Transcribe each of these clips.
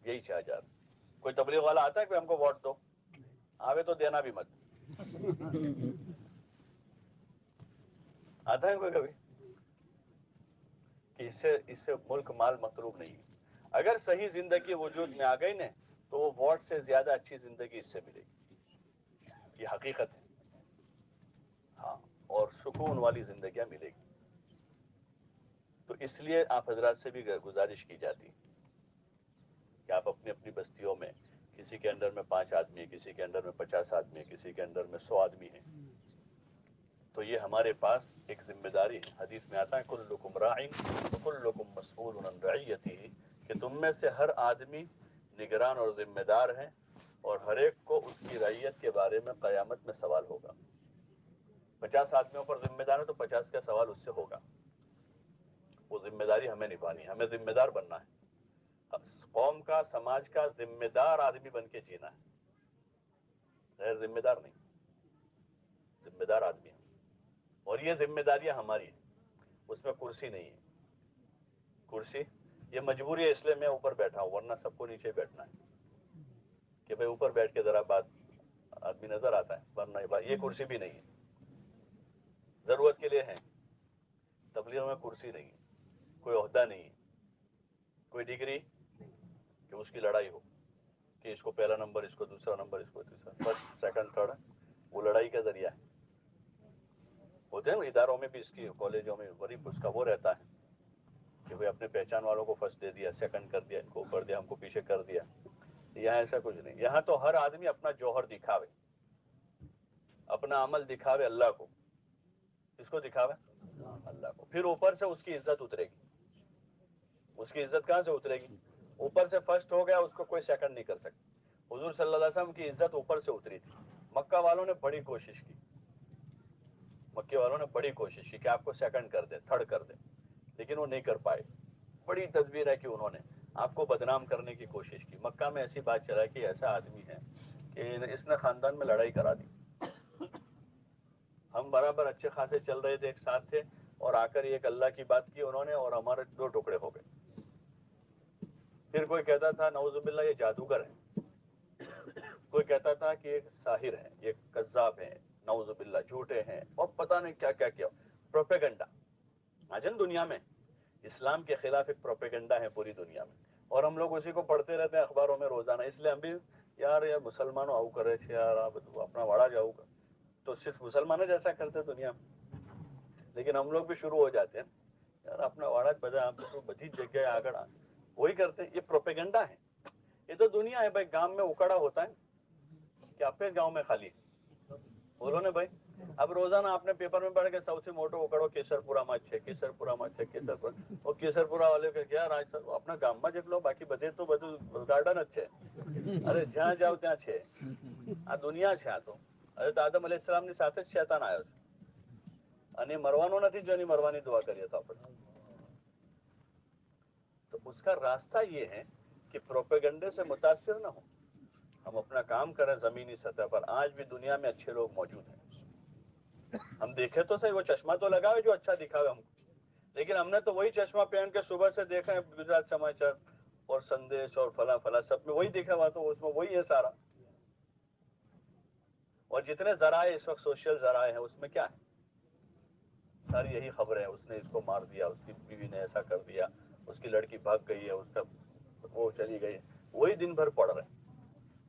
یہی چاہ جا رہا. کوئی تبلیغ والا آتا ہے کہ ہم کو ووٹ دو؟ آوے تو دینا بھی مت. آتا ہے کوئی کبھی کہ اس سے ملک مال مطلوب نہیں ہے. اگر صحیح زندگی وجود میں آ گئی نا تو وہ ووٹ سے زیادہ اچھی زندگی اس سے ملے گی. یہ حقیقت ہے. ہاں، اور سکون والی زندگیاں ملے گی. تو اس لیے آپ حضرات سے بھی گزارش کی جاتی کہ آپ اپنی اپنی بستیوں میں، کسی کے انڈر میں 5 آدمی ہیں، کسی کے انڈر میں 50 آدمی ہیں، کسی کے انڈر میں 100 آدمی ہیں، تو یہ ہمارے پاس ایک ذمہ داری ہے. حدیث میں آتا ہے کلکم راعٍ وکلکم مسئول عن رعیتہ، کہ تم میں سے ہر آدمی نگران اور ذمہ دار ہے، اور ہر ایک کو اس کی رعیت کے بارے میں قیامت میں سوال ہوگا. 50 آدمیوں پر ذمہ دار ہے تو 50 کا سوال اس سے ہوگا. وہ ذمہ داری ہمیں نبھانی ہے، ہمیں ذمہ دار بننا ہے. قوم کا، سماج کا ذمہ دار آدمی بن کے جینا ہے، غیر ذمہ دار نہیں، ذمہ دار آدمی ہے. اور یہ ذمہ داریاں ہماری ہیں، اس میں کرسی نہیں ہے. کرسی یہ مجبوری ہے، اس لیے میں اوپر بیٹھا ہوں، ورنہ سب کو نیچے بیٹھنا ہے کہ بھئی اوپر بیٹھ کے ذرا بات آدمی نظر آتا ہے، ورنہ یہ کرسی بھی نہیں ہے. ضرورت کے لیے ہے، تبلیغ میں کرسی نہیں ہے، کوئی عہدہ نہیں ہے، کوئی ڈگری کہ اس کی لڑائی ہو کہ اس کو پہلا نمبر، اس کو دوسرا نمبر، اس کو تیسرا، فرسٹ سیکنڈ تھرڈ. وہ لڑائی کا ذریعہ ہے. ہوتے ہیں اداروں میں بھی، اس کی کالجوں میں بڑی اس کا وہ رہتا ہے کہ بھئی اپنے پہچان والوں کو فرسٹ دے دیا، سیکنڈ کر دیا، ان کو اوپر دیا، ہم کو پیچھے کر دیا. یہاں ایسا کچھ نہیں. یہاں تو ہر آدمی اپنا جوہر دکھاوے، اپنا عمل دکھاوے اللہ کو. کس کو دکھاوے؟ اللہ کو. پھر اوپر سے اس کی عزت اترے گی. اس کی عزت کہاں سے اترے گی؟ اوپر سے فرسٹ ہو گیا، اس کو کوئی سیکنڈ نہیں کر سکتا. حضور صلی اللہ علیہ وسلم کی عزت اوپر سے اتری تھی. مکہ والوں نے بڑی کوشش کی، مکے والوں نے بڑی کوشش کی کہ آپ کو سیکنڈ کر دے، تھرڈ کر دے، لیکن وہ نہیں کر پائے. بڑی تدبیر ہے کہ انہوں نے آپ کو بدنام کرنے کی کوشش کی. مکہ میں ایسی بات چلا کہ ایسا آدمی ہے کہ اس نے خاندان میں لڑائی کرا دی. ہم برابر اچھے خاصے چل رہے تھے، ایک ساتھ تھے، اور آ کر ایک اللہ کی بات کی انہوں نے، اور ہمارے 2 ٹکڑے ہو گئے. پھر کوئی کہتا تھا نعوذ باللہ یہ جادوگر ہے، کوئی کہتا تھا کہ ایک ساحر ہے، یہ کذاب ہے، نعوذ باللہ جھوٹے ہیں، اور پتہ نہیں کیا کیا کیا. پروپیگنڈا آجن دنیا میں اسلام کے خلاف ایک پروپیگنڈا ہے پوری دنیا میں، اور ہم لوگ اسی کو پڑھتے رہتے ہیں اخباروں میں روزانہ. اس لیے ہم بھی یار مسلمانوں آؤ کرے تھے یار، آپ اپنا واڑا جاؤ گا تو صرف مسلمانوں جیسا کرتے دنیا میں. لیکن ہم لوگ بھی شروع ہو جاتے ہیں یار اپنا واڑا بجا، آپ بدھی جگہ آگڑ وہی کرتے ہیں. یہ پروپیگنڈا ہے. یہ تو دنیا ہے بھائی. گاؤں میں اکڑا ہوتا ہے کہ آپ کے گاؤں میں خالی بولو نا بھائی. اب روزانہ آپ نے پیپر میں پڑھ کے سو سے موٹو اکڑو کیسر پورا مچ ہے، کیسر پورا مچ ہے، کیسر پورا. اور کیسر پورا والے کا کیا راج سر اپنا گام میں دیکھ لو، باقی بدے تو بدو گارڈن اچھے. ارے جہاں جاؤ ત્યાં છે આ દુનિયા છે. આ તો હવે તો આદમ અલૈહિસ સલામની સાથે જ શૈતાન આવ્યો છે, અને મરવાનો નથી જો એની મરવાની દુઆ કરીએ તો આપણે. تو اس کا راستہ یہ ہے کہ پروپیگنڈے سے متاثر نہ ہو، ہم اپنا کام کریں زمینی سطح پر. آج بھی دنیا میں اچھے لوگ موجود ہیں. ہم دیکھیں تو صحیح، وہ چشمہ تو لگاوے جو اچھا دکھاوے ہم کو، لیکن ہم نے تو وہی چشمہ پہن کے صبح سے دیکھا ہے گجرات سماچار اور سندیش اور فلاں فلاں سب میں وہی دیکھا ہوا، تو اس میں وہی ہے سارا. اور جتنے ذرائع اس وقت سوشل ذرائع ہیں اس میں کیا ہے؟ ساری یہی خبریں ہیں. اس نے اس کو مار دیا، اس کی بیوی نے ایسا کر دیا، اس کی لڑکی بھاگ گئی ہے، اس کا وہ چلی گئی. وہی دن بھر پڑھ رہے ہیں.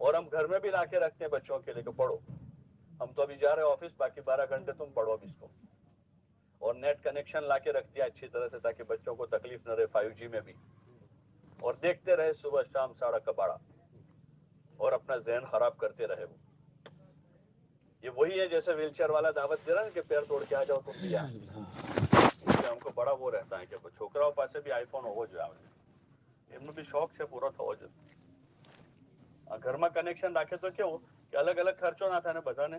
اور ہم گھر میں بھی لا کے رکھتے ہیں بچوں کے لیے کہ پڑھو. ہم تو ابھی جا رہے ہیں آفس، باقی 12 گھنٹے تم پڑھو اب اس کو. اور نیٹ کنیکشن لا کے رکھ دیا اچھی طرح سے تاکہ بچوں کو تکلیف نہ رہے 5G میں بھی. اور دیکھتے رہے صبح شام ساڑا کباڑا، اور اپنا ذہن خراب کرتے رہے. وہ یہ وہی ہے جیسے ویل چیئر والا دعوت دے رہا ہے کہ پیر توڑ کے آ جاؤ تم بھی. ہم کو بڑا وہ رہتا ہے کہ چھوکراؤں پاسے بھی آئی فون ہوو جو آئے એમનું બી શોખ છે પૂરો થવો જોઈએ. આ ઘરમાં કનેક્શન રાખે તો કેવું કે અલગ અલગ ખર્ચો ના થાય ને બધાને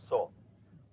100,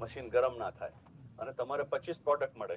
મશીન ગરમ ના થાય અને તમારે 25 પ્રોડક્ટ મળે,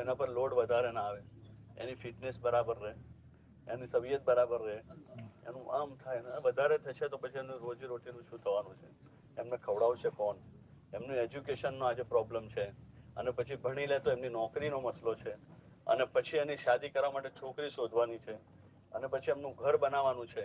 એના પર લોડ વધારે ના આવે, એની ફિટનેસ બરાબર રહે, એની તબિયત બરાબર રહે, એનું આમ થાય ને વધારે થશે તો પછી એનું રોજી રોટીનું શું થવાનું છે, એમને ખવડાવશે કોણ, એમનું એજ્યુકેશનનો આજે પ્રોબ્લેમ છે, અને પછી ભણી લે તો એમની નોકરીનો મસલો છે, અને પછી એની શાદી કરવા માટે છોકરી શોધવાની છે, અને પછી એમનું ઘર બનાવવાનું છે।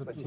25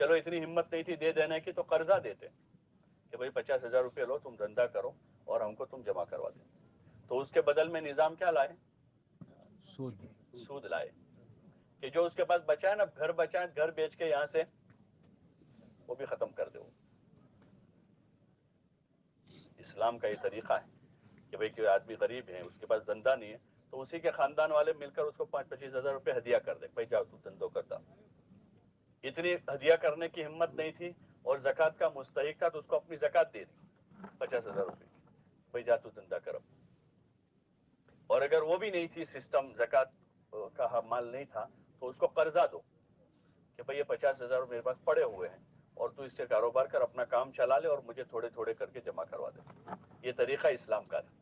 چلو اتنی ہمت نہیں تھی دے دینے کی تو قرضہ دیتے کہ بھائی 50,000 روپے لو، تم دھندا کرو اور ہم کو تم جمع کروا دیں. تو اس کے بدل میں نظام کیا لائے؟ سود لائے کہ جو اس کے پاس بچا ہے نا، گھر بچا ہے، گھر بیچ کے یہاں سے وہ بھی ختم کر دے. اسلام کا یہ طریقہ ہے کہ بھئی کوئی آدمی غریب ہے، اس کے پاس زندہ نہیں ہے، تو اسی کے خاندان والے مل کر اس کو 25,000 روپے ہدیہ کر دیں، بھائی جاؤ تو دندو کرتا. اتنی ہدیہ کرنے کی ہمت نہیں تھی اور زکوٰۃ کا مستحق تھا تو اس کو اپنی زکوٰۃ دے دی 50,000 روپے کی، بھائی جا تو دندہ کرو. اور اگر وہ بھی نہیں تھی سسٹم، زکوٰۃ کا مال نہیں تھا، تو اس کو قرضہ دو کہ بھئی یہ 50,000 میرے پاس پڑے ہوئے ہیں اور تو اس سے کاروبار کر، اپنا کام چلا لے اور مجھے تھوڑے تھوڑے کر کے جمع کروا دے. یہ طریقہ اسلام کا تھا.